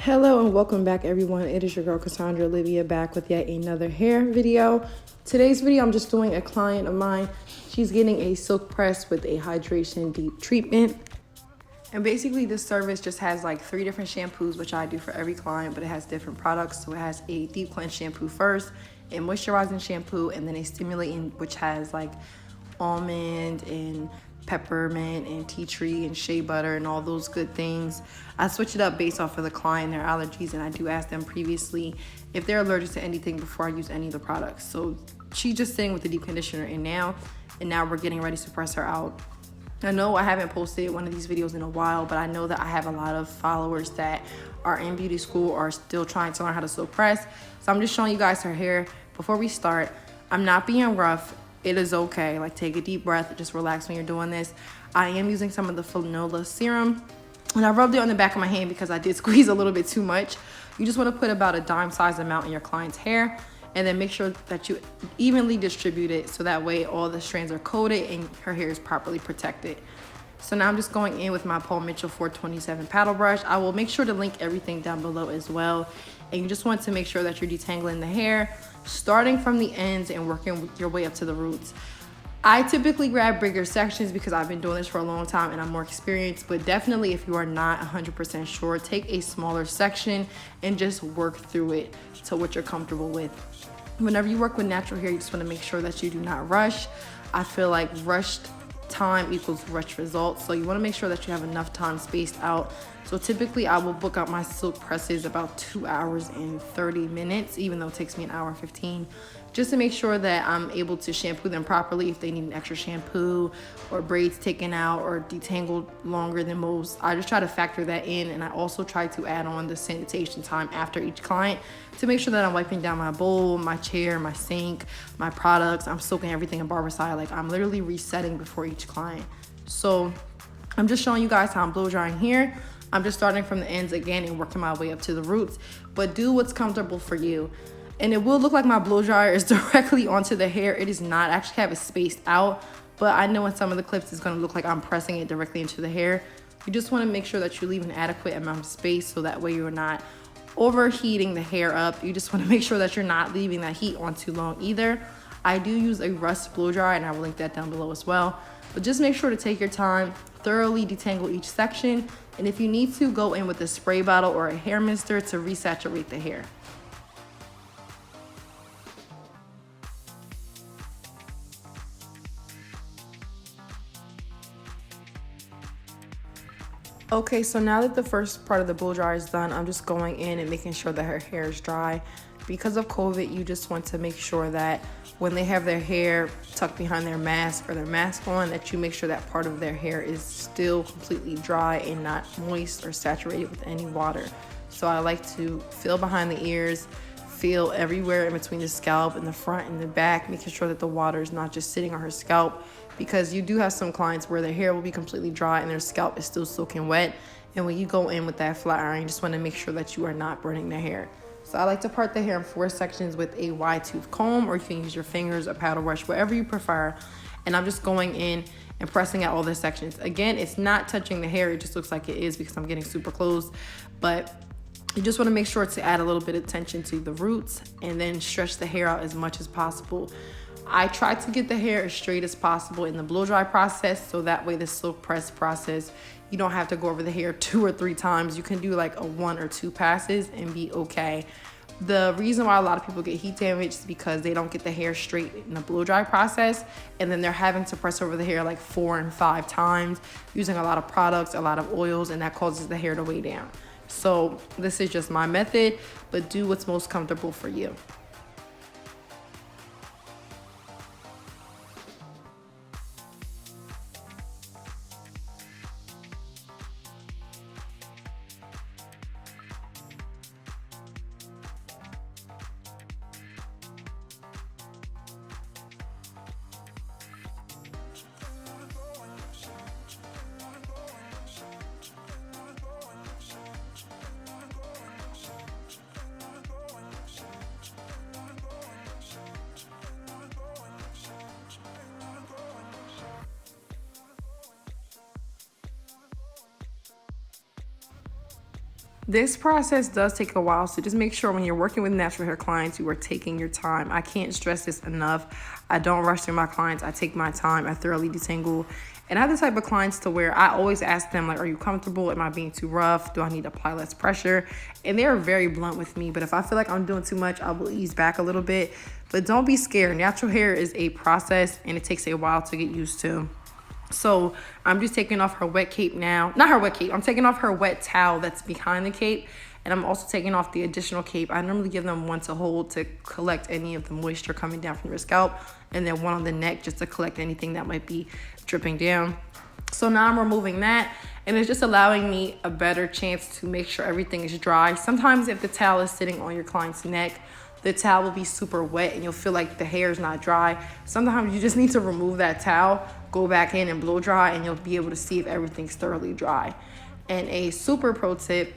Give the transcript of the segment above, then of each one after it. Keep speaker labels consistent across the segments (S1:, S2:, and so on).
S1: Hello and welcome back everyone. It is your girl Cassandra Olivia back with yet another hair video. Today's video I'm just doing a client of mine. She's getting a silk press with a hydration deep treatment. And basically this service just has like 3 different shampoos, which I do for every client, but it has different products. So it has a deep cleanse shampoo first, a moisturizing shampoo, and then a stimulating, which has like almond and peppermint and tea tree and shea butter and all those good things. I switch it up based off of the client, their allergies, and I do ask them previously if they're allergic to anything before I use any of the products. So she's just sitting with the deep conditioner and now we're getting ready to press her out. I know I haven't posted one of these videos in a while, but I know that I have a lot of followers that are in beauty school or are still trying to learn how to silk press. So I'm just showing you guys her hair. Before we start, I'm not being rough. It is okay. Like, take a deep breath, just relax when you're doing this. I am using some of the Fanola serum, and I rubbed it on the back of my hand because I did squeeze a little bit too much. You just want to put about a dime size amount in your client's hair, and then make sure that you evenly distribute it so that way all the strands are coated and her hair is properly protected. So now I'm just going in with my Paul Mitchell 427 paddle brush. I will make sure to link everything down below as well. And you just want to make sure that you're detangling the hair, starting from the ends and working your way up to the roots. I typically grab bigger sections because I've been doing this for a long time and I'm more experienced, but definitely if you are not 100% sure, take a smaller section and just work through it to what you're comfortable with. Whenever you work with natural hair, you just want to make sure that you do not rush. I feel like rushed time equals rushed results, so you want to make sure that you have enough time spaced out. So typically I will book out my silk presses about 2 hours and 30 minutes, even though it takes me an hour and 15, just to make sure that I'm able to shampoo them properly if they need an extra shampoo or braids taken out or detangled longer than most. I just try to factor that in, and I also try to add on the sanitation time after each client to make sure that I'm wiping down my bowl, my chair, my sink, my products. I'm soaking everything in Barbicide. Like, I'm literally resetting before each client. So I'm just showing you guys how I'm blow drying here. I'm just starting from the ends again and working my way up to the roots, but do what's comfortable for you. And it will look like my blow dryer is directly onto the hair. It is not. I actually have it spaced out, but I know in some of the clips it's going to look like I'm pressing it directly into the hair. You just want to make sure that you leave an adequate amount of space so that way you're not overheating the hair up. You just want to make sure that you're not leaving that heat on too long either. I do use a Rust blow dryer, and I will link that down below as well. But just make sure to take your time, thoroughly detangle each section, and if you need to, go in with a spray bottle or a hair mister to resaturate the hair. Okay, so now that the first part of the blow dryer is done, I'm just going in and making sure that her hair is dry. Because of COVID, you just want to make sure that when they have their hair tucked behind their mask or their mask on, that you make sure that part of their hair is still completely dry and not moist or saturated with any water. So I like to feel behind the ears, feel everywhere in between the scalp and the front and the back, making sure that the water is not just sitting on her scalp, because you do have some clients where their hair will be completely dry and their scalp is still soaking wet. And when you go in with that flat iron, you just want to make sure that you are not burning their hair. So I like to part the hair in 4 sections with a wide tooth comb, or you can use your fingers, a paddle brush, whatever you prefer. And I'm just going in and pressing out all the sections. Again, it's not touching the hair. It just looks like it is because I'm getting super close. But you just want to make sure to add a little bit of tension to the roots and then stretch the hair out as much as possible. I try to get the hair as straight as possible in the blow dry process, so that way the silk press process, you don't have to go over the hair 2 or 3 times. You can do like a 1 or 2 passes and be okay. The reason why a lot of people get heat damage is because they don't get the hair straight in the blow dry process, and then they're having to press over the hair like 4 and 5 times using a lot of products, a lot of oils, and that causes the hair to weigh down. So this is just my method, but do what's most comfortable for you. This process does take a while, so just make sure when you're working with natural hair clients, you are taking your time. I can't stress this enough. I don't rush through my clients. I take my time. I thoroughly detangle. And I have the type of clients to where I always ask them, like, are you comfortable? Am I being too rough? Do I need to apply less pressure? And they're very blunt with me, but if I feel like I'm doing too much, I will ease back a little bit. But don't be scared. Natural hair is a process, and it takes a while to get used to. So I'm just taking off her wet cape now. Not her wet cape. I'm taking off her wet towel that's behind the cape. And I'm also taking off the additional cape. I normally give them one to hold to collect any of the moisture coming down from your scalp. And then one on the neck just to collect anything that might be dripping down. So now I'm removing that. And it's just allowing me a better chance to make sure everything is dry. Sometimes if the towel is sitting on your client's neck, the towel will be super wet and you'll feel like the hair is not dry. Sometimes you just need to remove that towel, go back in and blow dry, and you'll be able to see if everything's thoroughly dry. And a super pro tip,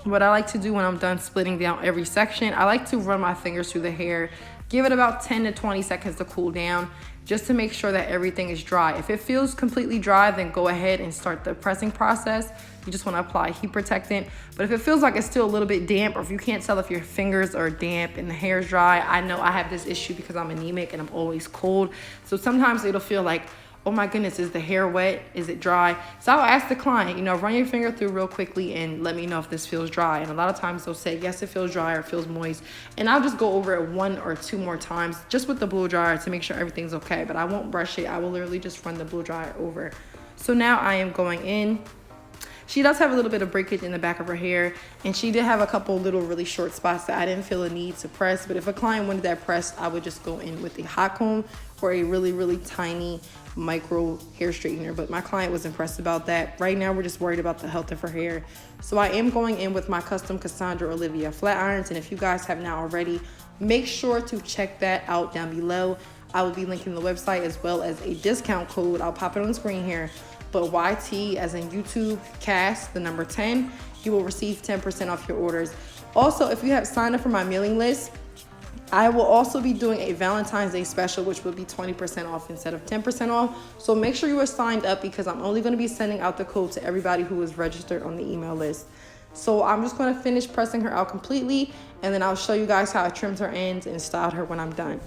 S1: what I like to do when I'm done splitting down every section, I like to run my fingers through the hair, give it about 10 to 20 seconds to cool down, just to make sure that everything is dry. If it feels completely dry, then go ahead and start the pressing process. You just want to apply heat protectant. But if it feels like it's still a little bit damp, or if you can't tell if your fingers are damp and the hair is dry, I know I have this issue because I'm anemic and I'm always cold. So sometimes it'll feel like, oh my goodness, is the hair wet? Is it dry? So I'll ask the client, run your finger through real quickly and let me know if this feels dry. And a lot of times they'll say, yes, it feels dry or it feels moist. And I'll just go over it 1 or 2 more times just with the blow dryer to make sure everything's okay. But I won't brush it. I will literally just run the blow dryer over. So now I am going in. She does have a little bit of breakage in the back of her hair, and she did have a couple little really short spots that I didn't feel a need to press. But if a client wanted that pressed, I would just go in with a hot comb or a really, really tiny micro hair straightener. But my client was impressed about that. Right now, we're just worried about the health of her hair. So I am going in with my custom Cassandra Olivia flat irons. And if you guys have not already, make sure to check that out down below. I will be linking the website as well as a discount code. I'll pop it on the screen here. But YT as in YouTube, Cass, the number 10, you will receive 10% off your orders. Also, if you have signed up for my mailing list, I will also be doing a Valentine's Day special, which will be 20% off instead of 10% off. So make sure you are signed up because I'm only going to be sending out the code to everybody who is registered on the email list. So I'm just going to finish pressing her out completely, and then I'll show you guys how I trimmed her ends and styled her when I'm done.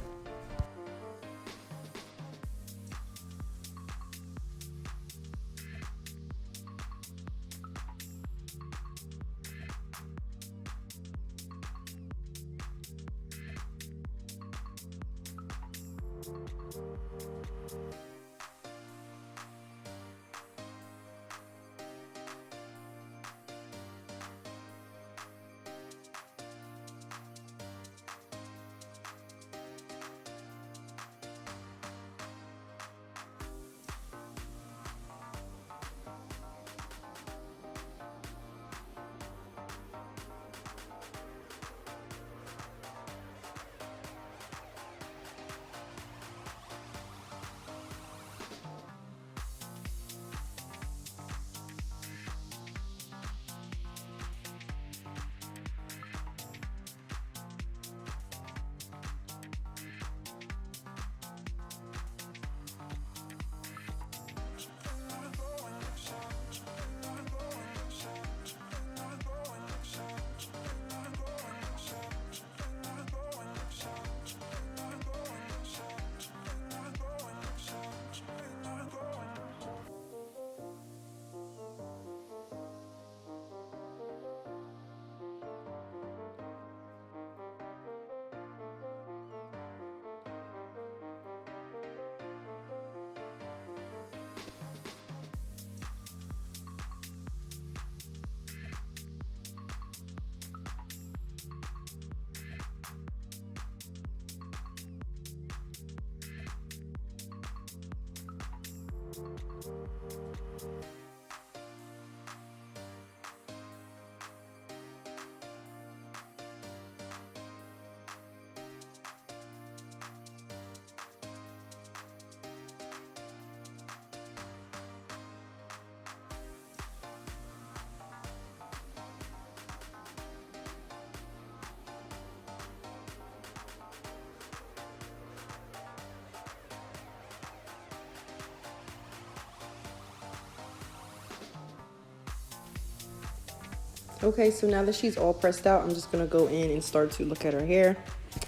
S1: Okay, so now that she's all pressed out, I'm just gonna go in and start to look at her hair,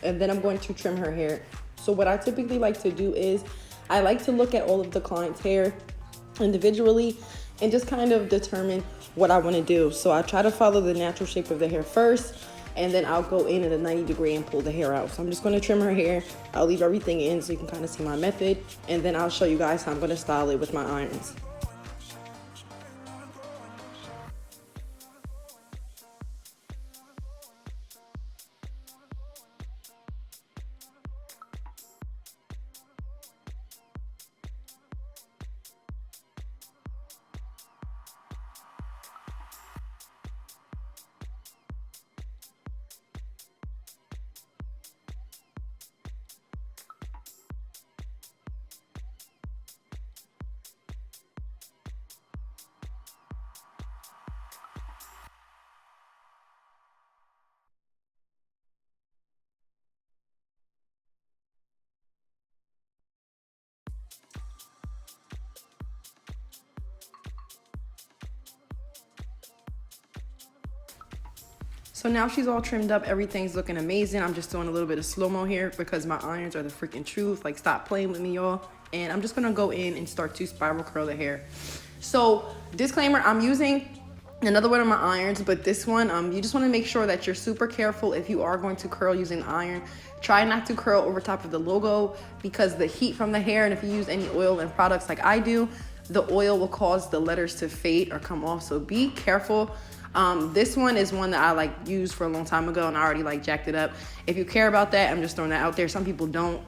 S1: and then I'm going to trim her hair. So what I typically like to do is I like to look at all of the client's hair individually and just kind of determine what I want to do. So I try to follow the natural shape of the hair first, and then I'll go in at a 90-degree and pull the hair out. So I'm just going to trim her hair. I'll leave everything in so you can kind of see my method, and then I'll show you guys how I'm going to style it with my irons. So now she's all trimmed up, everything's looking amazing. I'm just doing a little bit of slow-mo here because my irons are the freaking truth. Like, stop playing with me, y'all. And I'm just gonna go in and start to spiral curl the hair. So, disclaimer, I'm using another one of my irons, but this one, you just wanna make sure that you're super careful if you are going to curl using the iron. Try not to curl over top of the logo because the heat from the hair, and if you use any oil and products like I do, the oil will cause the letters to fade or come off, so be careful. This one is one that I used for a long time ago, and I already jacked it up. If you care about that, I'm just throwing that out there. Some people don't,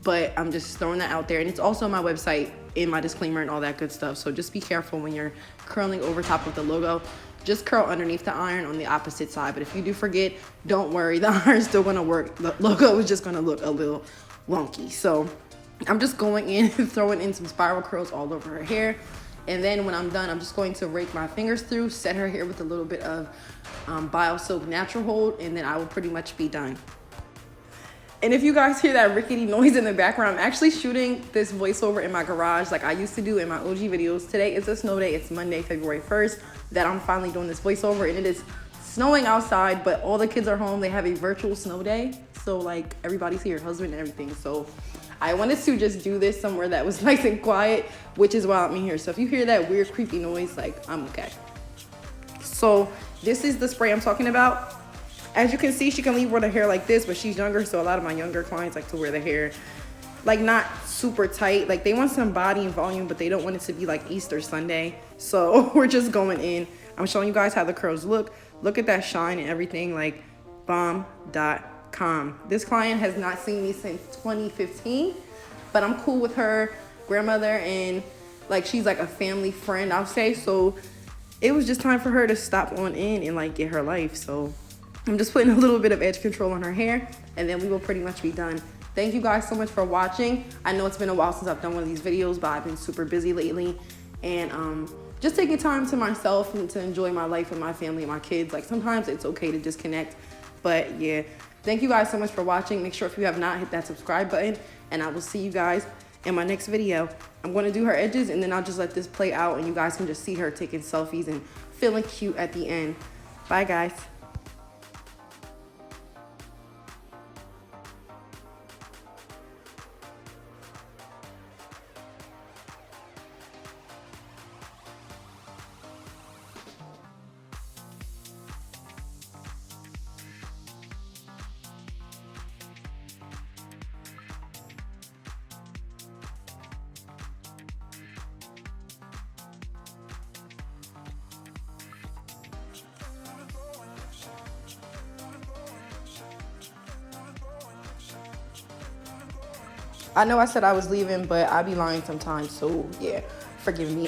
S1: but I'm just throwing that out there. And it's also on my website in my disclaimer and all that good stuff. So just be careful when you're curling over top of the logo. Just curl underneath the iron on the opposite side. But if you do forget, don't worry, the iron's still gonna work. The logo is just gonna look a little wonky. So I'm just going in and throwing in some spiral curls all over her hair. And then when I'm done, I'm just going to rake my fingers through, set her hair with a little bit of BioSilk Natural Hold, and then I will pretty much be done. And if you guys hear that rickety noise in the background, I'm actually shooting this voiceover in my garage like I used to do in my OG videos. Today is a snow day. It's Monday, February 1st, that I'm finally doing this voiceover, and it is snowing outside, but all the kids are home. They have a virtual snow day. So everybody's here, husband and everything. So I wanted to just do this somewhere that was nice and quiet, which is why I'm in here. So if you hear that weird, creepy noise, I'm okay. So this is the spray I'm talking about. As you can see, she can wear the hair like this, but she's younger, so a lot of my younger clients like to wear the hair not super tight. They want some body and volume, but they don't want it to be like Easter Sunday. So we're just going in. I'm showing you guys how the curls look. Look at that shine and everything, bomb.com. This client has not seen me since 2015, but I'm cool with her grandmother, and she's a family friend, I'll say. So it was just time for her to stop on in and get her life. So I'm just putting a little bit of edge control on her hair, and then we will pretty much be done. Thank you guys so much for watching. I know it's been a while since I've done one of these videos, but I've been super busy lately, and just taking time to myself and to enjoy my life with my family and my kids. Sometimes it's okay to disconnect, but yeah. Thank you guys so much for watching. Make sure if you have not, hit that subscribe button, and I will see you guys in my next video. I'm going to do her edges, and then I'll just let this play out, and you guys can just see her taking selfies and feeling cute at the end. Bye, guys. I know I said I was leaving, but I be lying sometimes, so yeah, forgive me.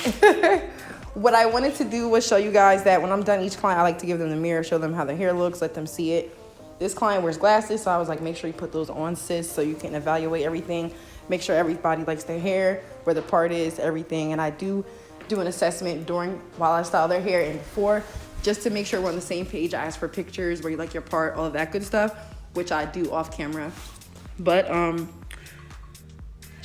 S1: What I wanted to do was show you guys that when I'm done each client, I like to give them the mirror, show them how their hair looks, let them see it. This client wears glasses, so I was make sure you put those on, sis, so you can evaluate everything. Make sure everybody likes their hair, where the part is, everything. And I do an assessment while I style their hair and before, just to make sure we're on the same page. I ask for pictures, where you like your part, all of that good stuff, which I do off camera. But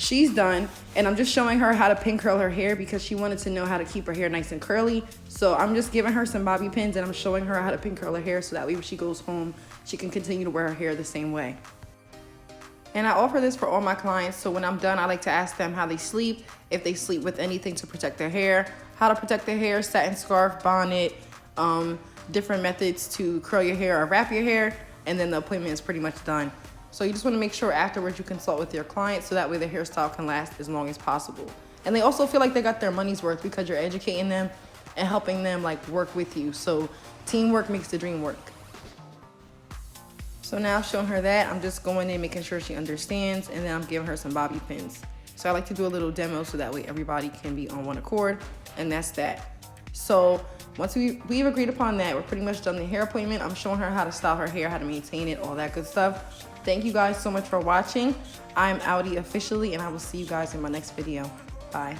S1: she's done, and I'm just showing her how to pin curl her hair because she wanted to know how to keep her hair nice and curly. So I'm just giving her some bobby pins and I'm showing her how to pin curl her hair so that way when she goes home, she can continue to wear her hair the same way. And I offer this for all my clients, so when I'm done, I like to ask them how they sleep, if they sleep with anything to protect their hair, how to protect their hair, satin scarf, bonnet, different methods to curl your hair or wrap your hair, and then the appointment is pretty much done. So you just want to make sure afterwards you consult with your client so that way the hairstyle can last as long as possible. And they also feel like they got their money's worth because you're educating them and helping them like work with you. So teamwork makes the dream work. So now showing her that, I'm just going in, making sure she understands, and then I'm giving her some bobby pins. So I like to do a little demo so that way everybody can be on one accord, and that's that. So once we've agreed upon that, we're pretty much done the hair appointment. I'm showing her how to style her hair, how to maintain it, all that good stuff. Thank you guys so much for watching. I'm Audi officially, and I will see you guys in my next video. Bye.